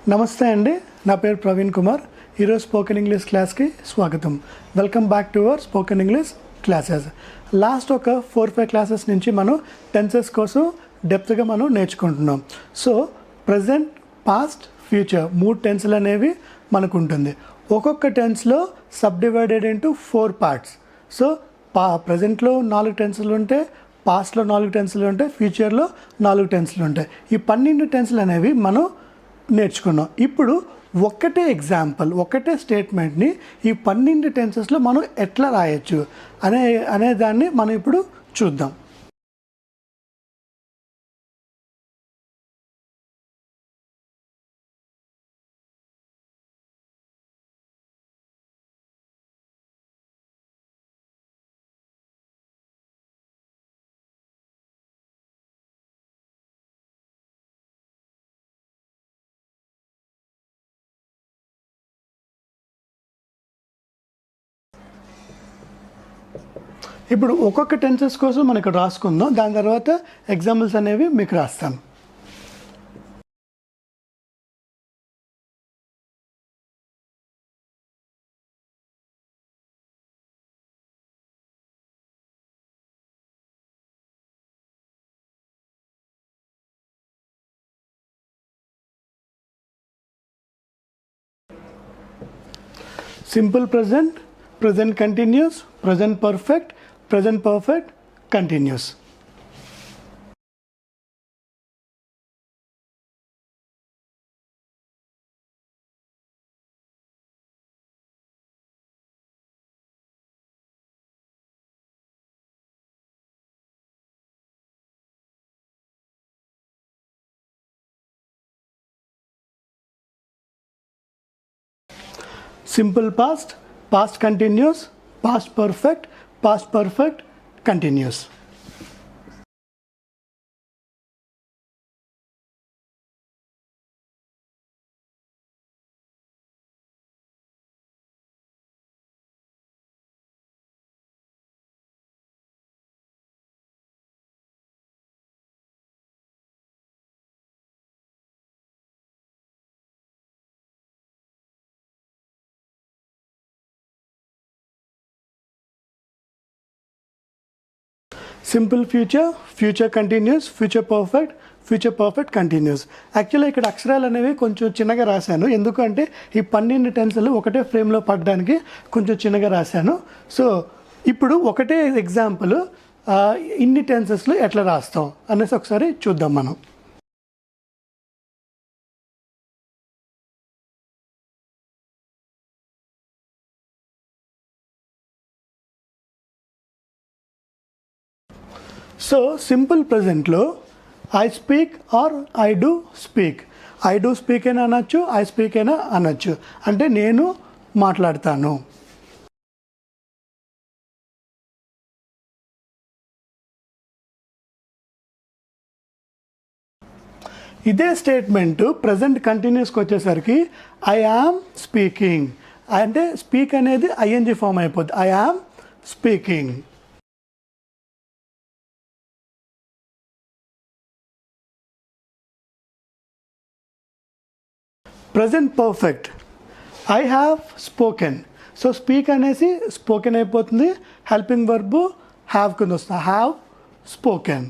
నమస్తే అండి, నా పేరు ప్రవీణ్ కుమార్. ఈరోజు స్పోకెన్ ఇంగ్లీష్ క్లాస్కి స్వాగతం. Welcome back to our spoken English classes. Last ఒక 4-5 క్లాసెస్ నుంచి మనం టెన్సెస్ కోసం డెప్త్గా మనం నేర్చుకుంటున్నాం. సో ప్రజెంట్, పాస్ట్, ఫ్యూచర్ 3 టెన్స్లు అనేవి మనకు ఉంటుంది. ఒక్కొక్క టెన్స్లో sub divided into 4 parts. So ప్రజెంట్లో 4 టెన్స్లు ఉంటాయి, పాస్ట్లో 4 టెన్స్లు ఉంటాయి, ఫ్యూచర్లో 4 టెన్స్లు ఉంటాయి. ఈ 12 టెన్స్లు అనేవి మనం నేర్చుకున్నాం. ఇప్పుడు ఒక్కటే ఎగ్జాంపుల్, ఒకటే స్టేట్మెంట్ని ఈ 12 టెన్సెస్లో మనం ఎట్లా రాయొచ్చు అనే దాన్ని మనం ఇప్పుడు చూద్దాం. ఇప్పుడు ఒక్కొక్క టెన్సెస్ కోసం మనం ఇక్కడ రాసుకుందాం, దాని తర్వాత ఎగ్జాంపుల్స్ అనేవి మీకు రాస్తాను. Simple present, present continuous, present perfect, present perfect, continuous. Simple past, past continuous, past perfect, past perfect, continuous. Simple future, future continuous, future perfect, future perfect continuous. Actually ఇక్కడ అక్షరాలు అనేవి కొంచెం చిన్నగా రాశాను, ఎందుకంటే ఈ 12 టెన్స్లు ఒకటే ఫ్రేమ్లో పడడానికి కొంచెం చిన్నగా రాశాను. సో ఇప్పుడు ఒకటే ఎగ్జాంపుల్ ఇన్ని టెన్సెస్లు ఎట్లా రాస్తాం అనేసి ఒకసారి చూద్దాం మనం. సో సింపుల్ ప్రజెంట్లో I speak or I do speak. I do speak అయినా అనొచ్చు, ఐ స్పీక్ అయినా అనొచ్చు. అంటే నేను మాట్లాడతాను. ఇదే స్టేట్మెంట్ ప్రజెంట్ కంటిన్యూస్కి వచ్చేసరికి ఐ యామ్ స్పీకింగ్. అంటే స్పీక్ అనేది ఐఎన్జీ ఫామ్ అయిపోద్ది. I am speaking. Present perfect, I have spoken. So speak అనేసి స్పోకెన్ అయిపోతుంది, హెల్పింగ్ వర్బ్ హ్యావ్ కింద వస్తుంది. I have spoken.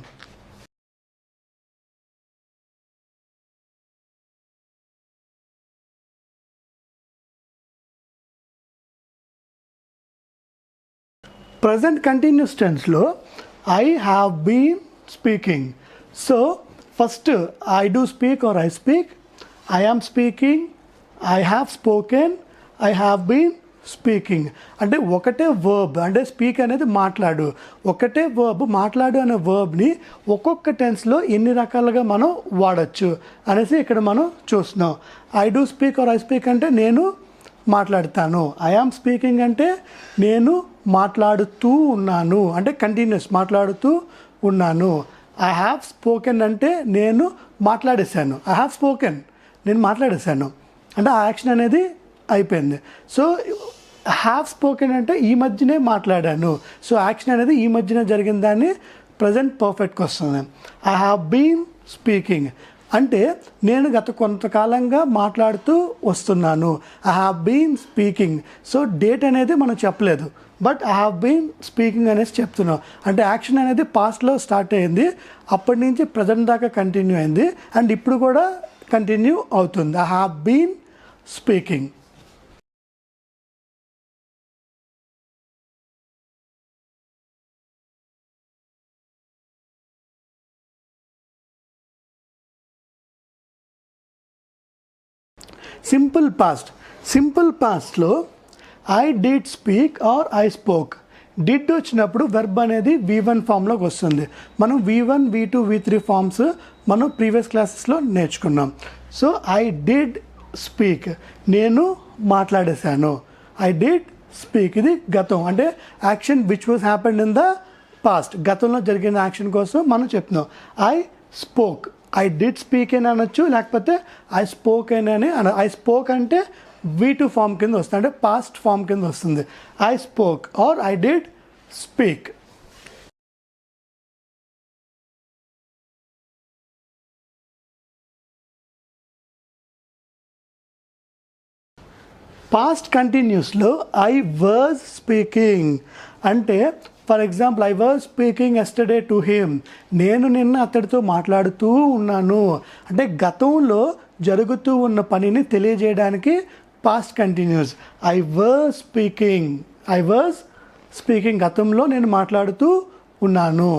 Present continuous టెన్స్లో I have been speaking. So first I do speak or I speak, I am speaking, I have spoken, I have been speaking. అంటే ఒకటే verb, అంటే speak అనేది మాట్లాడు. ఒకటే verb, మాట్లాడు అనే వర్బ్ని ఒక్కొక్క టెన్స్లో ఎన్ని రకాలుగా మనం వాడచ్చు అనేసి ఇక్కడ మనం చూస్తున్నాం. I do speak or I speak అంటే నేను మాట్లాడతాను. ఐ యామ్ స్పీకింగ్ అంటే నేను మాట్లాడుతూ ఉన్నాను, అంటే కంటిన్యూస్ మాట్లాడుతూ ఉన్నాను. ఐ హ్యావ్ స్పోకెన్ అంటే నేను మాట్లాడేశాను. ఐ హ్యావ్ స్పోకెన్, నేను మాట్లాడేశాను, అంటే ఆ యాక్షన్ అనేది అయిపోయింది. సో హ్యావ్ స్పోకెన్ అంటే ఈ మధ్యనే మాట్లాడాను. సో యాక్షన్ అనేది ఈ మధ్యనే జరిగిన దాన్ని ప్రజెంట్ పర్ఫెక్ట్కి వస్తుంది. I have been speaking. అంటే నేను గత కొంతకాలంగా మాట్లాడుతూ వస్తున్నాను. I have been speaking. So date అనేది మనం చెప్పలేదు, but I have been speaking అనేసి చెప్తున్నాం. అంటే యాక్షన్ అనేది పాస్ట్లో స్టార్ట్ అయింది, అప్పటి నుంచి ప్రజెంట్ దాకా కంటిన్యూ అయింది, అండ్ ఇప్పుడు కూడా కంటిన్యూ అవుతుంది. I have been speaking. Simple past. Simple పాస్ట్లో I did speak or I spoke. Did వచ్చినప్పుడు వెర్బ్ అనేది V1 ఫామ్లోకి వస్తుంది. మనం V1, V2, V3 ఫామ్స్ మనం ప్రీవియస్ క్లాసెస్లో నేర్చుకున్నాం. సో ఐ డిడ్ స్పీక్, నేను మాట్లాడేశాను. ఐ డిడ్ స్పీక్, ఇది గతం, అంటే action which was happened in the past, గతంలో జరిగిన యాక్షన్ కోసం మనం చెప్తున్నాం. I spoke, I did speak అని అనొచ్చు, లేకపోతే ఐ స్పోక్ అని ఐ స్పోక్ అంటే V2 ఫామ్ కింద వస్తుంది, అంటే పాస్ట్ ఫామ్ కింద వస్తుంది. I spoke or I did speak. Past కంటిన్యూస్లో ఐ వాజ్ స్పీకింగ్ అంటే, for example, I was speaking yesterday to him. నేను నిన్న అతడితో మాట్లాడుతూ ఉన్నాను. అంటే గతంలో జరుగుతూ ఉన్న పనిని తెలియజేయడానికి past continuous. I was speaking, I was speaking, గతంలో నేను మాట్లాడుతూ ఉన్నాను.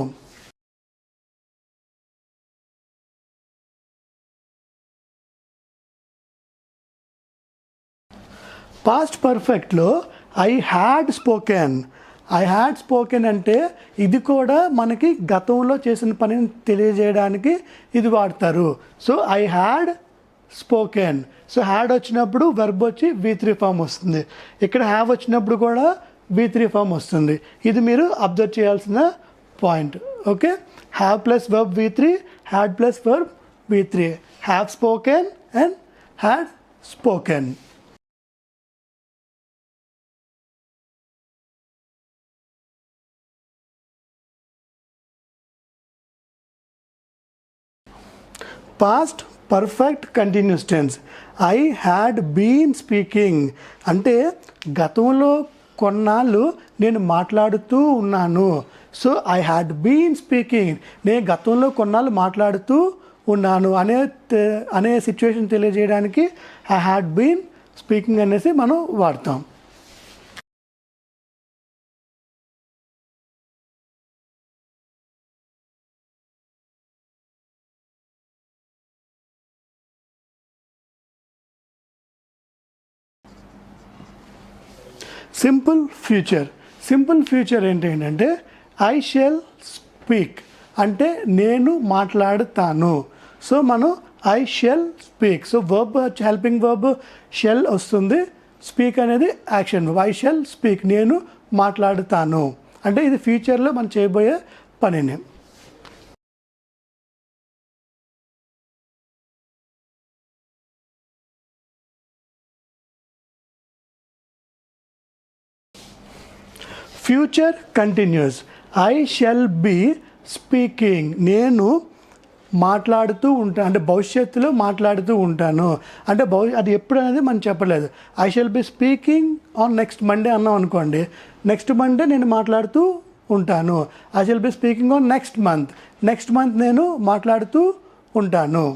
పాస్ట్ పర్ఫెక్ట్లో I had spoken. I had spoken అంటే ఇది కూడా మనకి గతంలో చేసిన పనిని తెలియజేయడానికి ఇది వాడతారు. So I had spoken. So had వచ్చినప్పుడు వెర్బ్ వచ్చి V3 ఫామ్ వస్తుంది. ఇక్కడ హ్యావ్ వచ్చినప్పుడు కూడా V3 ఫామ్ వస్తుంది. ఇది మీరు అబ్జర్వ్ చేయాల్సిన point. Okay, have plus verb V3, had plus verb V3. Have spoken and had spoken. Past perfect continuous tense. I had been speaking అంటే గతంలో కొన్నాళ్ళు నేను మాట్లాడుతూ ఉన్నాను. So I had been speaking, నేను గతంలో కొన్నాళ్ళు మాట్లాడుతూ ఉన్నాను అనే సిచ్యువేషన్ తెలియజేయడానికి ఐ హ్యాడ్ బీన్ స్పీకింగ్ అనేసి మనం వాడతాం. Simple future. సింపుల్ ఫ్యూచర్ ఏంటంటే ఐ షెల్ స్పీక్ అంటే నేను మాట్లాడుతాను. సో మనం I shall speak. So verb helping verb shall వస్తుంది, స్పీక్ అనేది action verb. I shall speak, నేను మాట్లాడుతాను, అంటే ఇది ఫ్యూచర్లో మనం చేయబోయే పనిని. Future continuous. I shall be speaking, నేను మాట్లాడుతూ ఉంటాను, అంటే భవిష్యత్తులో మాట్లాడుతూ ఉంటాను. అంటే అది ఎప్పుడు అనేది మనం చెప్పలేదు. I shall be speaking on next Monday అన్నాం అనుకోండి, నెక్స్ట్ మండే నేను మాట్లాడుతూ ఉంటాను. I shall be speaking on next month, next month నేను మాట్లాడుతూ ఉంటాను.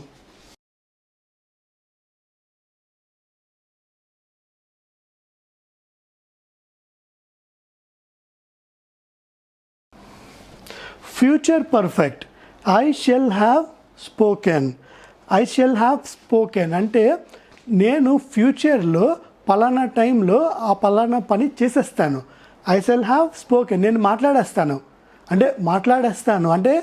Future perfect. I shall have spoken. I shall have spoken అంటే నేను ఫ్యూచర్లో పలానా టైంలో ఆ పలానా పని చేసేస్తాను. ఐ షెల్ హ్యావ్ స్పోకెన్, నేను మాట్లాడేస్తాను. అంటే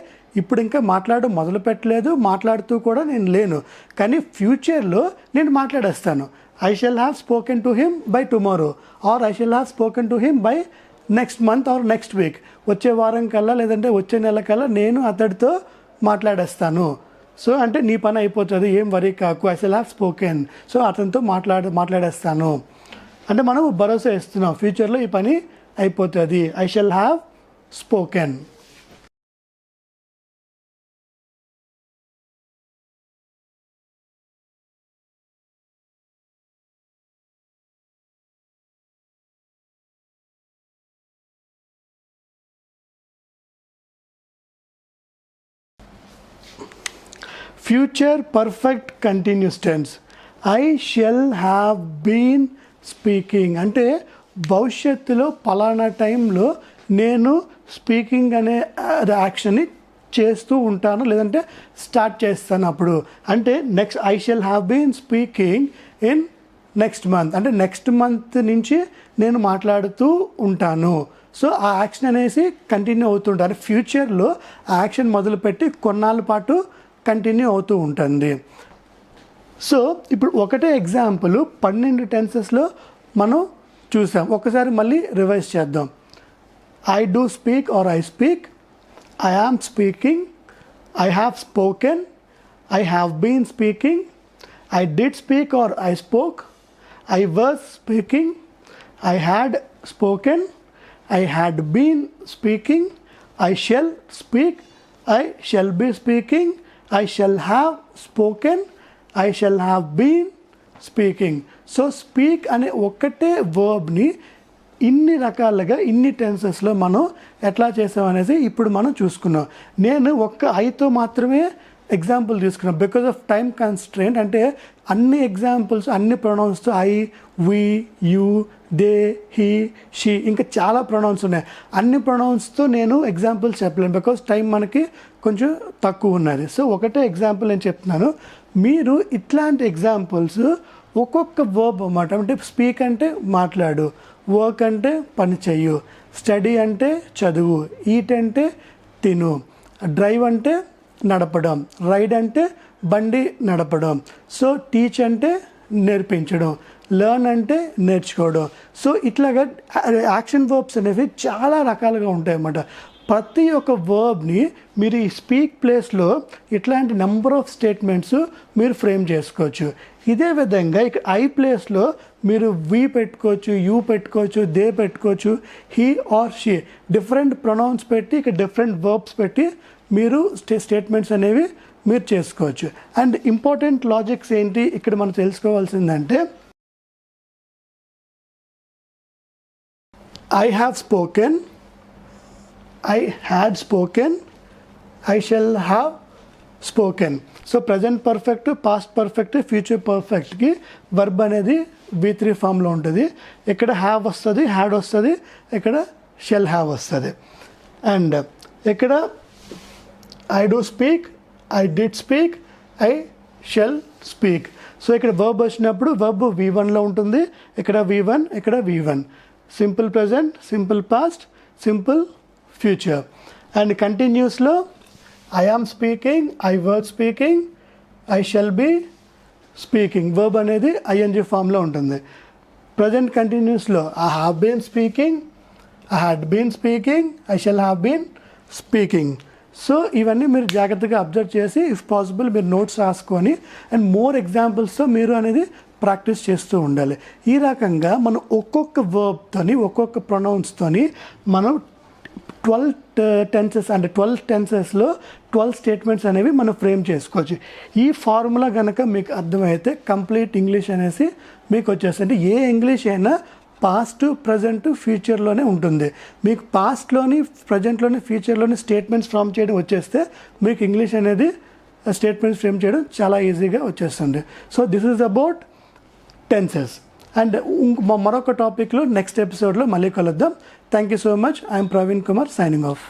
ఇప్పుడు ఇంకా మాట్లాడడం మొదలు పెట్టలేదు, మాట్లాడుతూ కూడా నేను లేను, కానీ ఫ్యూచర్లో నేను మాట్లాడేస్తాను. I shall have spoken to him by tomorrow, or I shall have spoken to him by next month or next week. వచ్చే వారం కల్లా లేదంటే వచ్చే నెల కల్లా నేను అతడితో మాట్లాడేస్తాను. సో అంటే నీ పని అయిపోతుంది, ఏం వరీ కాకు, I shall have spoken. So అతనితో మాట్లాడేస్తాను అంటే మనం భరోసా ఇస్తున్నాం, ఫ్యూచర్లో ఈ పని అయిపోతుంది. I shall have spoken. Future perfect continuous tense. I shall have been speaking అంటే భవిష్యత్తులో పలానా టైంలో నేను స్పీకింగ్ అనే యాక్షన్ని చేస్తూ ఉంటాను, లేదంటే స్టార్ట్ చేస్తాను అప్పుడు. అంటే next I shall have been speaking in next month అంటే నెక్స్ట్ మంత్ నుంచి నేను మాట్లాడుతూ ఉంటాను. సో ఆ యాక్షన్ అనేసి కంటిన్యూ అవుతుంటారు. ఫ్యూచర్లో ఆ యాక్షన్ మొదలుపెట్టి కొన్నాళ్ళ పాటు కంటిన్యూ అవుతూ ఉంటుంది. సో ఇప్పుడు ఒకటే ఎగ్జాంపుల్ 12 టెన్సెస్లో మనం చూసాం. ఒకసారి మళ్ళీ రివైజ్ చేద్దాం. I do speak or I speak, I am speaking, I have spoken, I have been speaking, I did speak or I spoke, I was speaking, I had spoken, I had been speaking, I shall speak, I shall be speaking, I shall have spoken, I shall have been speaking. So speak అనే ఒక్కటే వర్బ్ని ఇన్ని రకాలుగా ఇన్ని టెన్సెస్లో మనం ఎట్లా చేసామనేది ఇప్పుడు మనం చూసుకున్నాం. నేను ఒక్క ఐతో మాత్రమే ఎగ్జాంపుల్ తీసుకున్నాం బికాజ్ ఆఫ్ టైం కన్స్ట్రెయింట్. అంటే అన్ని ఎగ్జాంపుల్స్ అన్ని ప్రొనౌన్స్తో I, we, you, they, he, she ఇంకా చాలా ప్రొనౌన్స్ ఉన్నాయి. అన్ని ప్రొనౌన్స్తో నేను ఎగ్జాంపుల్స్ చెప్పలేను బికాజ్ టైం మనకి కొంచెం తక్కువ ఉన్నది. సో ఒకటే ఎగ్జాంపుల్ నేను చెప్తున్నాను. మీరు ఇట్లాంటి ఎగ్జాంపుల్స్ ఒక్కొక్క వర్బ్ అన్నమాట. అంటే స్పీక్ అంటే మాట్లాడు, వర్క్ అంటే పని చెయ్యు, స్టడీ అంటే చదువు, ఈట్ అంటే తిను, డ్రైవ్ అంటే నడపడం, రైడ్ అంటే బండి నడపడం, సో టీచ్ అంటే నేర్పించడం, లెర్న్ అంటే నేర్చుకోవడం. సో ఇట్లాగా యాక్షన్ వర్బ్స్ అనేవి చాలా రకాలుగా ఉంటాయి అన్నమాట. ప్రతి ఒక్క వర్బ్ని మీరు ఈ స్పీక్ ప్లేస్లో ఇట్లాంటి నెంబర్ ఆఫ్ స్టేట్మెంట్స్ మీరు ఫ్రేమ్ చేసుకోవచ్చు. ఇదే విధంగా ఇక ఐ ప్లేస్లో మీరు వి పెట్టుకోవచ్చు, యూ పెట్టుకోవచ్చు, దే పెట్టుకోవచ్చు, he or she different pronouns పెట్టి ఇక డిఫరెంట్ వర్బ్స్ పెట్టి మీరు స్టేట్మెంట్స్ అనేవి మీరు చేసుకోవచ్చు. అండ్ ఇంపార్టెంట్ లాజిక్స్ ఏంటి ఇక్కడ మనం తెలుసుకోవాల్సిందంటే I have spoken, I had spoken, I shall have spoken. So present perfect, past perfect, future పర్ఫెక్ట్కి వర్బ్ అనేది V3 ఫామ్లో ఉంటుంది. ఇక్కడ హ్యావ్ వస్తుంది, హ్యాడ్ వస్తుంది, ఇక్కడ షెల్ హ్యావ్ వస్తుంది. అండ్ ఇక్కడ I do speak, I did speak, I shall speak. So ఇక్కడ వర్బ్ వచ్చినప్పుడు వర్బ్ V1లో ఉంటుంది, ఇక్కడ V1, ఇక్కడ V1. Simple present, simple past, simple future. And కంటిన్యూస్లో I am speaking, I were speaking, I shall be speaking. Verb అనేది ING ఫామ్లో ఉంటుంది. ప్రజెంట్ కంటిన్యూస్లో I have been speaking, I had been speaking, I shall have been speaking. So ఇవన్నీ మీరు జాగ్రత్తగా observe చేసి if possible మీరు నోట్స్ రాసుకొని అండ్ మోర్ ఎగ్జాంపుల్స్తో మీరు అనేది ప్రాక్టీస్ చేస్తూ ఉండాలి. ఈ రకంగా మనం ఒక్కొక్క వర్బ్తోని ఒక్కొక్క ప్రొనౌన్స్తోని మనం 12 టెన్సెస్ అంటే 12 టెన్సెస్లో 12 స్టేట్మెంట్స్ అనేవి మనం ఫ్రేమ్ చేసుకోవచ్చు. ఈ ఫార్ములా కనుక మీకు అర్థమైతే కంప్లీట్ ఇంగ్లీష్ అనేసి మీకు వచ్చేస్తుంది. అంటే ఏ ఇంగ్లీష్ అయినా పాస్ట్, ప్రజెంట్, ఫ్యూచర్లోనే ఉంటుంది. మీకు పాస్ట్లోని, ప్రజెంట్లోని, ఫ్యూచర్లోని స్టేట్మెంట్స్ ఫ్రేమ్ చేయడం వచ్చేస్తే మీకు ఇంగ్లీష్ అనేది స్టేట్మెంట్స్ ఫ్రేమ్ చేయడం చాలా ఈజీగా వచ్చేస్తుంది. So this is about tenses. And మరొక టాపిక్లో నెక్స్ట్ ఎపిసోడ్లో మళ్ళీ కలుద్దాం. Thank you so much. I'm Praveen Kumar signing off.